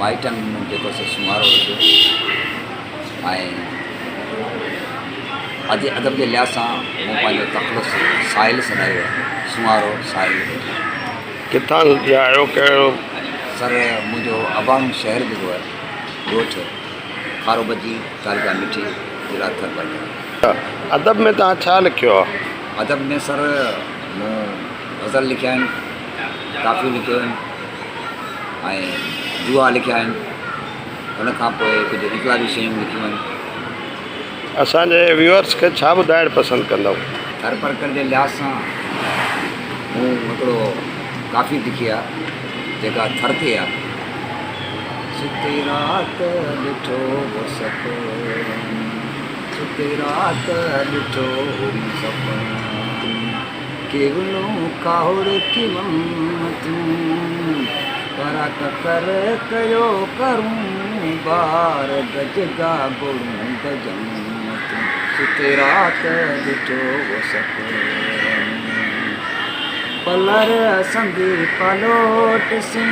माइटनि जेको सुमारो थियो ऐं अॼु अदब जे लिहाज़ सां मूं पंहिंजो तख़लुस साहिल सॾायो आहे, सुमारो साहिल। किथां जा आहियो, कहिड़ो? सर मुंहिंजो अबाणू शहर जेको आहे ॻोठु खारोबजी तालुका मिठी जिला थरबल। अदब में तव्हां छा लिखियो आहे? अदब में सर मूं गज़ल लिखिया आहिनि, काफ़ियूं लिखियूं आहिनि ऐं दुआ लिखिया आहिनि। उनखां पोइ कुझु इक़लाबी शयूं लिखियूं आहिनि। असांजे व्यूअर्स खे छा ॿुधाइणु पसंदि कंदव? हर प्रकार जे लिहाज़ सां मूं हिकिड़ो काफ़ी लिखी आहे जेका थर ते आहे। सुती राति ॾिठो वो सपनो, सुती राति ॾिठो वो सपनो, केवलो काहुड़ की तूं करा कर कयो करूं बार गजगा गुरूं गजम। सुती राति ॾिठो वो सपनो, पलर संगी पलोट से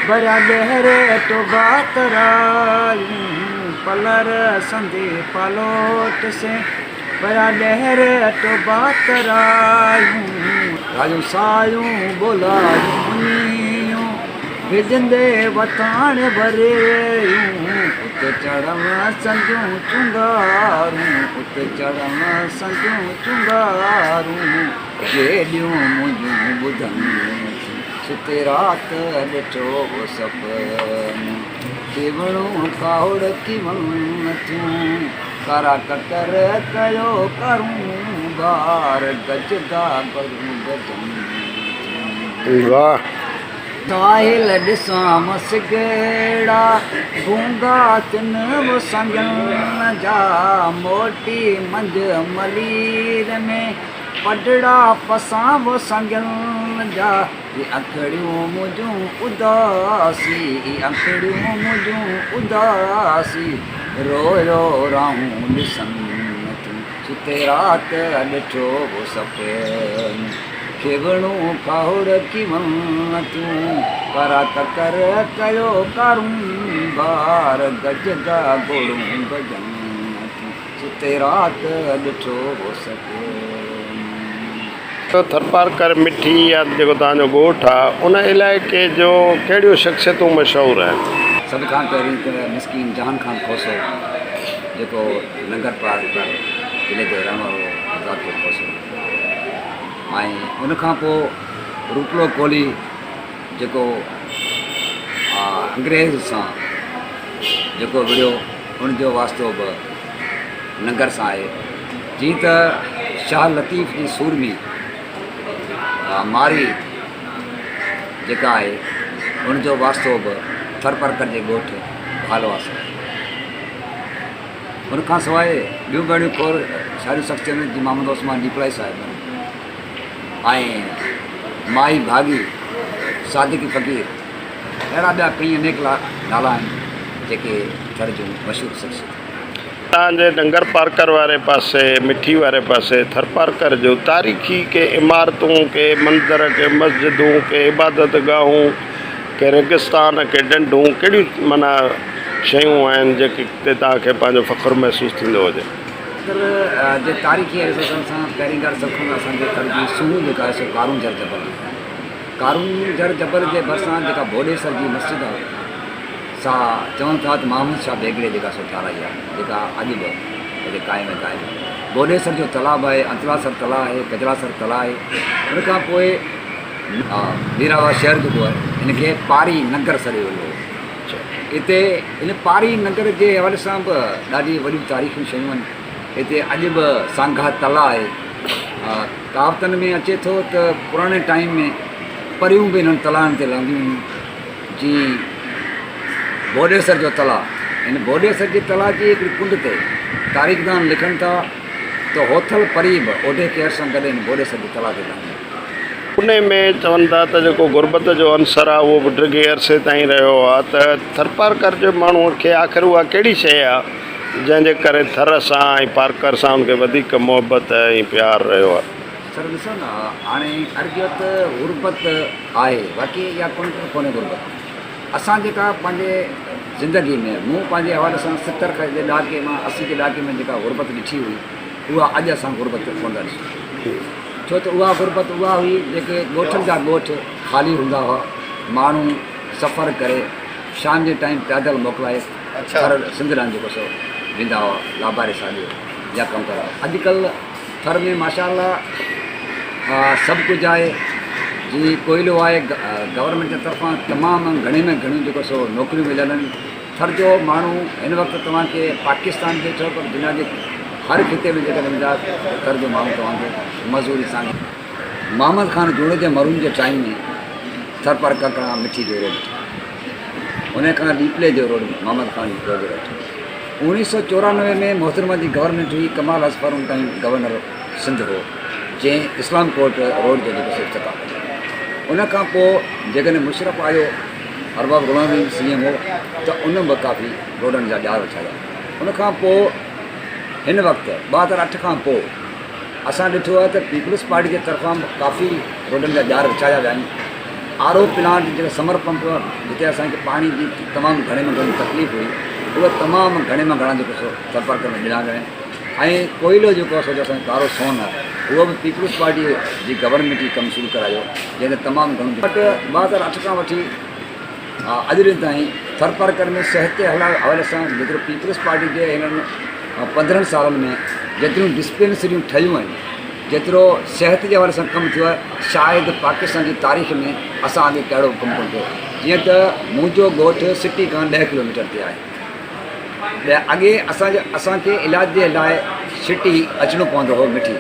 बड़ा गहरे तो बात रायूं, पलर संगी पलोट से बड़ा गहरे तो बात रायूं, राजू सायूं बोलायूं मुनियूं विजंदे वतान भरेयूं, उत चढ़म संजूं चुंगारूं, उत चढ़म संजूं चुंगारूं, केॾियूं मुंहिंजूं ॿुधनि। सुती राति ॾिठो वो सपनो, केवड़ूं काहुड़ की थियूं करा ककर कयो करूं बार गजगा करूं गजम। वाह। साहिल ॾिसां मसगेड़ा गूंगा तिन वो संगन जा, मोटी मंझ मलीर में पडड़ा पसां वो संगन जा, ये अखड़ियूं मुंहिंजूं उदासी, ये अखड़ियूं मुंहिंजूं उदासी, रोयो रहूं ॾिसनि तूं। सुते राति ॾिठो वो सपनो, केवड़ूं काहुड़ की तूं करा कर कयो करूं बार गजगा गुरूं गजम। सुते राति ॾिठो वो सपनो। थरपारकर मिठी या जेको तव्हांजो ॻोठु आहे उन इलाइक़े जो कहिड़ियूं शख़्सियतूं मशहूरु आहिनि? सभ खां पहिरीं त मिस्कीन जहान खान खोसो जेको लंगर पारकर ज़िले जो रहण वारो आज़ादपुर खोसो, ऐं उनखां पोइ रूपलो कोहली जेको अंग्रेज़ सां जेको विढ़ियो उनजो वास्तो बि लंगर सां आहे। जीअं त शाह लतीफ़ जी सूरमी मारी जेका आहे उनजो वास्तो बि थरपरकर जे ॻोठु भालवा सां। उनखां सवाइ ॿियूं घणियूं खोर शायदि शख़्सियतूं जी मोहम्मद उस्मान डीपलाई साहिब ऐं माई भागी सादिक फ़क़ीर, अहिड़ा ॿिया कई अनेक नाला आहिनि जेके थर जूं मशहूरु शख़्सियतूं। तव्हांजे लंगर पारकर वारे पासे मिठी वारे पासे थरपारकर जो तारीख़ी के इमारतूं के मंदर के मस्जिदूं के इबादत गाहूं के रेगिस्तान के ढंढूं कहिड़ियूं माना शयूं आहिनि जेके तव्हांखे पंहिंजो फ़ख़्रु महसूसु थींदो हुजे? जे तारीख़ी हिसाब सां पहिरीं ॻाल्हि सभु खां असांजे घर जी सूंहुं जेका आहे सो कारून जर जबल, कारून जर जबल जे भरिसां जेका बोडेसर जी मस्जिद आहे सा चवनि था त महमूद शाह बेगड़े जेका सो ठाराई आहे, जेका अॼु बि हिते क़ाइमु आहे। बोडेसर जो तलाउ आहे, अंतरासर तलाउ आहे, कजरासर तलाउ आहे। उनखां पोइ वीरावा शहर जेको आहे हिनखे पारी नगर सॾियो वियो। हिते हिन पारी नगर जे हवाले सां बि ॾाढी वॾियूं तारीख़ियूं शयूं आहिनि। हिते अॼु बि सांघा तलाउ आहे। कहावतनि में अचे थो त पुराणे टाइम में परियूं बि हिननि तलाउनि ते लहंदियूं हुयूं। जीअं बोडेसर जो तलाउ, हिन बोडेसर जे तलाउ जी हिकिड़ी कुंड ते तारीख़दान लिखनि था त होथल परी बि ओॾे केर सां गॾु हिन बोडेसर जे तलाउ ते लहंदी। उन में चवनि था त जेको गुरबत जो अंसर आहे उहो बि डिघे अरसे ताईं रहियो आहे। त थरपारकर जे माण्हूअ खे आख़िर उहा कहिड़ी शइ आहे जंहिंजे करे थर सां ऐं पारकर सां उनखे वधीक मोहबत ऐं प्यारु रहियो आहे? सर ॾिसो न, हाणे अर्गियत गुरबत आहे, बाक़ी इहा कोन्हे गुरबत। असां जेका पंहिंजे ज़िंदगी में मूं पंहिंजे हवाले सां 70 खां जे ॾहाके मां 80 जे ॾहाके में जेका गुरबत ॾिठी हुई उहा अॼु असां गुरबत कोन था ॾिसूं। छो त उहा गुरबत उहा हुई जेके ॻोठनि जा ॻोठ ख़ाली हूंदा हुआ, माण्हू सफ़र करे शाम जे टाइम पैदल मोकिलाए थर सिंधरान जेको सो वेंदा हुआ लाभारे साॻियो या कमु करा। अॼुकल्ह थर में माशाअल्लाह सभु कुझु आहे, जीअं कोयलो आहे, गवर्नमेंट जे तरफ़ां तमामु घणे में घणियूं जेको सो नौकिरियूं मिलियल आहिनि। थर जो माण्हू हिन वक़्तु तव्हांखे पाकिस्तान जे चओ पर दुनिया जे हर खिते में जेकर वेंदा थर जो माण्हू तव्हांखे मज़दूरी सां। मोहम्मद ख़ान जूड़ जे मरून जे टाइम में थर पार्कर खां मिठी जो रोड, उन खां डीपले जो रोड मोहम्मद ख़ान जो रोड। 1994 में मोहतरमा जी गवर्नमेंट हुई, कमाल असफर उन टाइम गवर्नर सिंध हो, जंहिं इस्लाम कोट रोड जो जेको इफ़्तिताह कयो। उन खां पोइ जेकॾहिं मुशरफ आयो, अरबाब गुलाम CM हो, त उन बि काफ़ी रोडनि जा ॼार विछाया। उन खां पोइ हिन वक़्तु 2008 खां पोइ असां ॾिठो आहे त पीपल्स पार्टी जे तरफ़ां काफ़ी रोडनि जा ॼार विछाया विया आहिनि। RO प्लांट जेका समर पंप जिते असांखे पाणी जी तमामु घणे में घणी तकलीफ़ हुई, उहे तमामु घणे में घणा जेको सो सरकार में ॾिना विया आहिनि। ऐं कोयलो जेको आहे सो जो असांजो कारो सोन आहे, उहो बि पीपल्स पार्टी जी गवर्नमेंट ई कमु शुरू करायो, जंहिंते तमामु घणो। बट 2008 खां वठी अॼु ॾींहुं ताईं थर पार्कर में सिहत जे हवाले सां जेतिरो पीपल्स पार्टी जे हिननि 15 सालनि में जेतिरियूं डिस्पेंसरियूं ठहियूं आहिनि, जेतिरो सिहत जे हवाले सां कमु थियो आहे, शायदि पाकिस्तान जी तारीख़ में असां अॻे कहिड़ो कमु कोन थियो। जीअं त मुंहिंजो ॻोठु सिटी खां 10 किलोमीटर ते आहे। अॻे असांखे इलाज जे लाइ सिटी अचिणो पवंदो हो मिठी।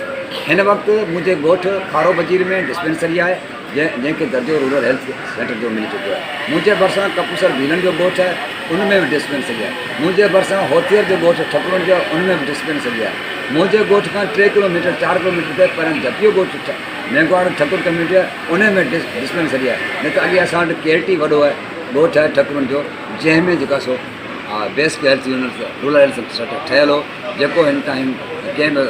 हिन वक़्तु मुंहिंजे ॻोठु खारो बजीर में डिस्पेंसरी आहे, जंहिंखे दर्जो रूरल हेल्थ सेंटर जो मिली चुको आहे। मुंहिंजे भरिसां कपूसर भीलन जो ॻोठु आहे, उन में बि डिस्पेंसरी आहे। मुंहिंजे भरिसां होथियर जो ॻोठु ठकुरनि जो, उन में बि डिस्पेंसरी आहे। मुंहिंजे ॻोठ खां 3 किलोमीटर 4 किलोमीटर ते पहिरियों जपियो ॻोठु मेघवाड़ ठकुर कम्यूनिटी आहे, उन में डिस्पेंसरी आहे। न त अॻे असां वटि KLT वॾो आहे ॻोठु आहे ठकुरनि जो, जंहिंमें जेका so best health unit rural health centre ठहियलु हो, जेको हिन टाइम कंहिं बि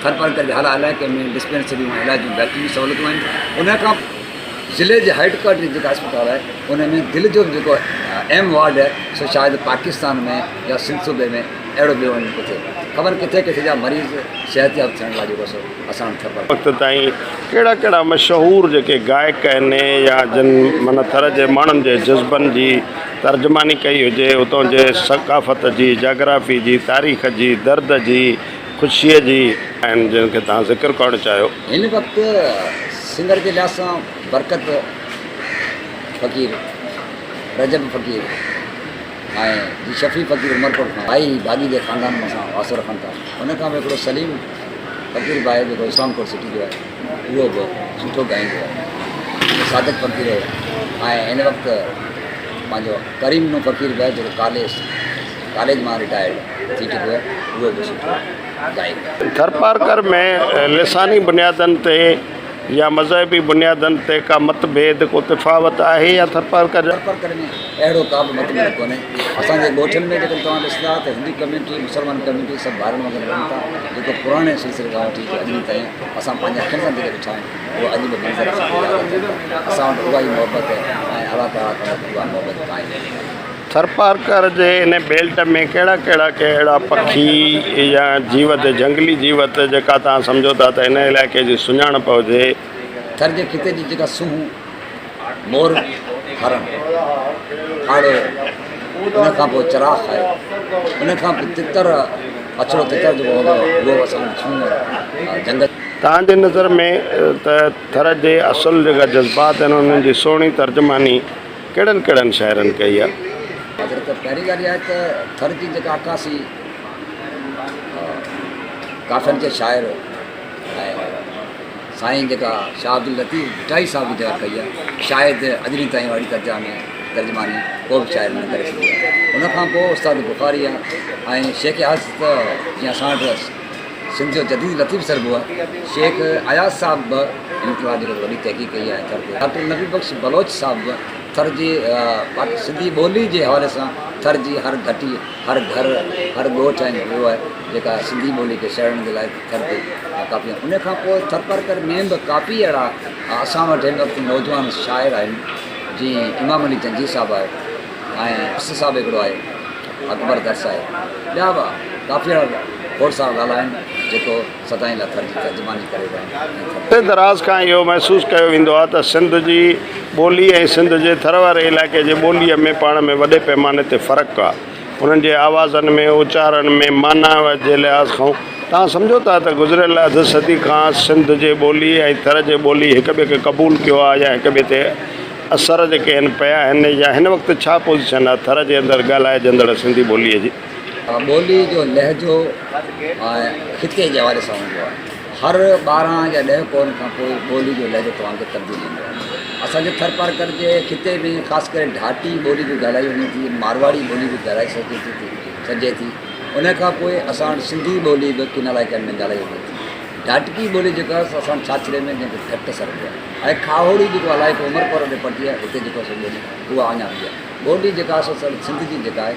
थर पार्कर जे हर इलाइक़े में डिस्पेंसरियूं इलाज जूं बेहतरीन सहूलियतूं आहिनि। उन खां ज़िले जे हेडक्वार्टर जेका अस्पताल आहे, उन में दिलि जो जेको M वार्ड आहे, सो शायदि पाकिस्तान में या सिंध सूबे में अहिड़ो ॿियो वञी किथे ख़बर किथे किथे जा मरीज़ सिहत याफ़्त थियण लाइ जेको सो असां थर पार्कर वक़्त ताईं कहिड़ा कहिड़ा मशहूरु जेके गायक आहिनि या जिन माना थर जे माण्हुनि जे जज़्बनि जी तर्जुमानी कई हुजे, उतां जे सक़ाफ़त जी, जाग्राफ़ी जी, तारीख़ जी, दर्द जी, ख़ुशीअ जी आहिनि, जिन खे तव्हां ज़िक्र करणु चाहियो? हिन वक़्तु सिंगर जे लिहाज़ सां बरकत फ़क़ीर, रजब फ़क़ीर ऐं शफ़ी फ़क़ीर उमरकोट खां भाई भाॼी जे ख़ानदान में असां वासो रखनि था। हुन खां बि हिकिड़ो सलीम फ़क़ीर भाई जेको इस्लामकोट सिटी जो आहे, उहो बि सुठो ॻाईंदो आहे। सादिक फ़क़ीर ऐं हिन वक़्तु पंहिंजो करीम नो फ़क़ीर बि आहे, जेको कॉलेज मां रिटायर्ड थी चुको आहे, उहो बि सुठो गायक। थर पार्कर में लिसानी बुनियादनि ते या मज़हबी बुनियादनि ते का मतभेद को तफ़ावत आहे या थर पार्कर में अहिड़ो का बि मतभेद कोन्हे। असांजे ॻोठनि में जेकर तव्हां ॾिसंदा त हिंदू कम्यूनिटी, मुस्लमान कम्यूनिटी सभु ॿारनि वग़ैरह रहनि था, जेको पुराणे सिलसिले खां वठी अॼु ताईं असां पंहिंजे अखियुनि सां जेके ॾिठा आहिनि, उहो अॼु बि मंज़र असां वटि उहा ई मोहबत ऐं अलाह ताला खां उहा मोहबत क़ाइमु आहे। थर पार्कर जे इन बेल्ट में कहिड़ा कहिड़ा अहिड़ा पखी या जीवत, जंगली जीवत जेका तव्हां सम्झो था त हिन इलाइक़े जी सुञाणप हुजे? थर जे खिते जी जेका सूंहं, मोर, हरण, आड़ो, उन खां पोइ चराख आहे, उन खां पोइ तितर, अछड़ो तितर जेको हूंदो आहे, उहो असां सूंहं जंगल। तव्हांजे नज़र में त थर जे असुलु जेका जज़्बात आहिनि, उन्हनि जी सुहिणी तर्जुमानी कहिड़नि कहिड़नि शाइरनि कई आहे? अगरि त पहिरीं ॻाल्हि आहे त थर जी जेका अकासी काफ़ियुनि जे शाइर ऐं साईं जेका शाह अब्दुल लतीफ़ भुटाई साहिब जेका कई आहे, शायदि अॼु ॾींहुं ताईं वारी तर्जुमानी को बि शाइर न करे सघियो आहे। उनखां पोइ उस्ताद बुखारी आहे ऐं शेख आज़, त जीअं असां वटि सिंध जो जदीद लतीफ़ सरबो आहे, शेख अयाज़ साहिब बि हिन तरह जेको वॾी तहक़ीक़ कई आहे थर ते। डॉक्टर नबी बख़्श बलोच साहिब बि थर जी सिंधी ॿोली जे हवाले सां थर जी हर घटी, हर घर, हर ॻोठ आहिनि, उहो आहे जेका सिंधी ॿोली खे छेड़ण जे लाइ थर ते काफ़ी आहे। उनखां पोइ थर पार्कर में बि काफ़ी अहिड़ा असां वटि हिन वक़्तु नौजवान शाइर आहिनि, जीअं इमाम अली जंजी साहिबु आहे, ऐं साहिबु हिकिड़ो आहे अकबर दर्स आहे, ॿिया बि काफ़ी खोड़ सारा ॻाल्हि आहिनि जेको सदाईं लाइ थर जी तर्जुमानी करे रहिया आहिनि। दराज़ खां इहो महसूसु कयो वेंदो आहे त सिंध जी ॿोली ऐं सिंध जे थर वारे इलाइक़े जे ॿोलीअ में पाण में वॾे पैमाने ते फ़र्क़ु आहे। उन्हनि जे आवाज़नि में, उचारण में, माना जे लिहाज़ खां तव्हां सम्झो था त गुज़िरियल अधु सदी खां सिंध जे ॿोली ऐं थर जे ॿोली हिक ॿिए खे क़बूलु कयो आहे या हिक ॿिए ते असर जेके आहिनि पिया आहिनि, या हिन वक़्तु छा पोज़ीशन आहे थर जे अंदरि ॻाल्हाइजंदड़ सिंधी ॿोलीअ जी? ॿोली जो लहजो खिते जे हवाले सां हूंदो आहे। हर 12 या 10 कोन खां पोइ ॿोली जो लहजो तव्हांखे तब्दील ईंदो आहे। असांजे थर पारकर जे खिते में ख़ासि करे ढाटी ॿोली बि ॻाल्हाई वञे थी, मारवाड़ी ॿोली बि ॻाल्हाए सघे थी। उन खां पोइ असां सिंधी ॿोली बि किन इलाइक़नि में ॻाल्हाई वञे थी। ढाटकी ॿोली जेका असां छाछड़े में जंहिंखे घटि असरु पियो आहे, ऐं खाहोड़ी जेको अलाए को उमरपुर में पढ़ी आहे, हिते जेको असां ॿोली उहा अञा बि आहे। ॿोली जेका असां सिंध जी जेका आहे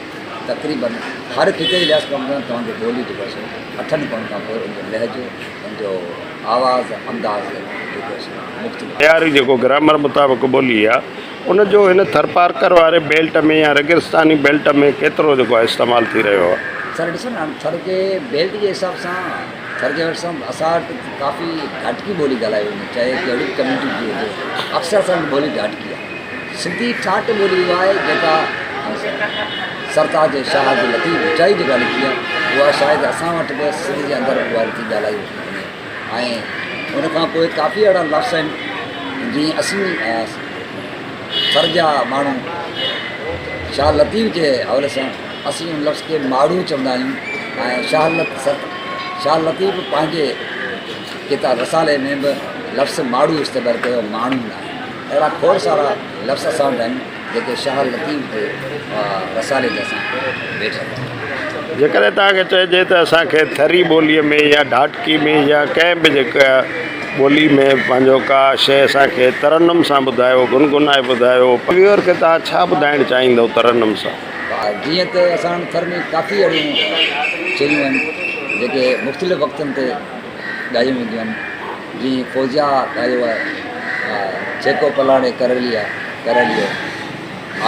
तक़रीबन हर खिते जे लिहाज़ खां तव्हांखे ॿोली जेको आहे 8 कोन खां पोइ उनजो लहजो, उनजो आवाज़, अंदाज़ जेको आहे मुख़्तलिफ़ तयारी जेको ग्रामर मुताबिक़ ॿोली आहे, उनजो हिन थरपारकर वारे बेल्ट में या रेगिस्तानी बेल्ट में केतिरो जेको आहे इस्तेमालु थी रहियो आहे? सर ॾिसो न, थर जे बेल्ट जे हिसाब सां थर जे हिसाब सां असां वटि काफ़ी ढाटकी ॿोली ॻाल्हाई वञे, चाहे कहिड़ी कम्यूनिटी जी हुजे। अक्सर असांजी ॿोली ढाटकी आहे। सिंधी ठाट ॿोली उहा आहे जेका सरताज शाह जी लतीफ़ ऊचाई जेका लिखी आहे, उहा शायदि असां वटि बि सिंध जे अंदरि उहा लिखी ॻाल्हाई वञे। ऐं उन खां पोइ काफ़ी अहिड़ा लफ़्ज़ आहिनि जीअं असीं थर जा माण्हू शाह लतीफ़ जे हवाले सां असीं उन लफ़्ज़ खे माड़ू चवंदा आहियूं। ऐं शाह लतीफ़ पंहिंजे किताब रसाले में बि लफ़्ज़ माड़ू इस्तेमालु कयो, माण्हू न आहे। अहिड़ा खोड़ सारा लफ़्ज़ असां वटि आहिनि जेके शाह लतीफ़ जे रसाले ते असां वेठा आहियूं। जेकॾहिं तव्हांखे चइजे त असांखे थरी ॿोलीअ में या ढाटकी में या कंहिं बि जेका ॿोली में पंहिंजो का शइ असांखे तरन्नुम सां ॿुधायो, गुनगुनाए ॿुधायो, व्यूअर खे तव्हां छा ॿुधाइणु चाहींदव तरन्नुम सां? जीअं त असां वटि थर में काफ़ी अहिड़ियूं शयूं आहिनि जेके मुख़्तलिफ़ वक़्तनि ते ॻायूं वेंदियूं आहिनि। जीअं फौजिया ॻायो आहे, जेको पलाणे करलियो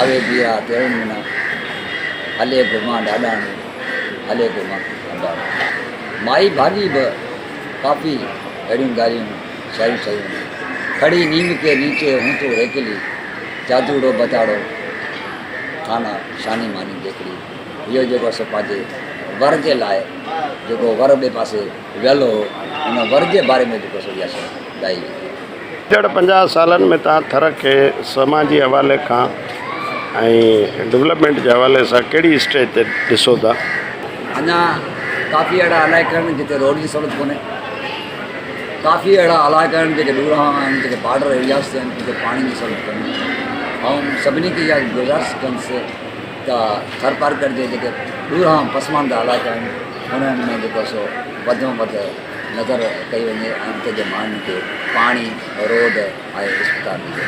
आवे बीरा तेरहं महीना, हले घुमा ॾाॾाणी, हले घुमा ॾाॾाणी। माई भाॼी बि काफ़ी अहिड़ियूं ॻाल्हियूं शायूं शयूं आहिनि। खड़ी नीम के नीचे हूं तो रेकली, जादूड़ो बताड़ो खाना शानी मानी देखड़ी। इहो जेको असां पंहिंजे वर जे लाइ जेको वर ॿिए पासे वियल हो, उन वर जे बारे में जेको सॼी असां ॻाई हुई। 50 सालनि में तव्हां थर खे समाजी हवाले खां ऐं डेवलपमेंट जे हवाले सां कहिड़ी स्टेज ते ॾिसो था? अञा काफ़ी अहिड़ा इलाइक़ा आहिनि जिते रोड जी सहूलियत कोन्हे। काफ़ी अहिड़ा इलाइक़ा आहिनि जेके ॾूरां आहिनि, जेके बॉर्डर एरियाज़ ते आहिनि, जिते पाणी जी सहूलियत कोन्हे। ऐं सभिनी खे इहा गुज़ारिश कंदुसि त थर पारकर जे जेके ॾूरां पसमानदा इलाइक़ा आहिनि, उन्हनि में जेको सो वधि में वधि नज़र कई वञे ऐं उते जे माण्हुनि खे पाणी, रोड ऐं इस्पताल जी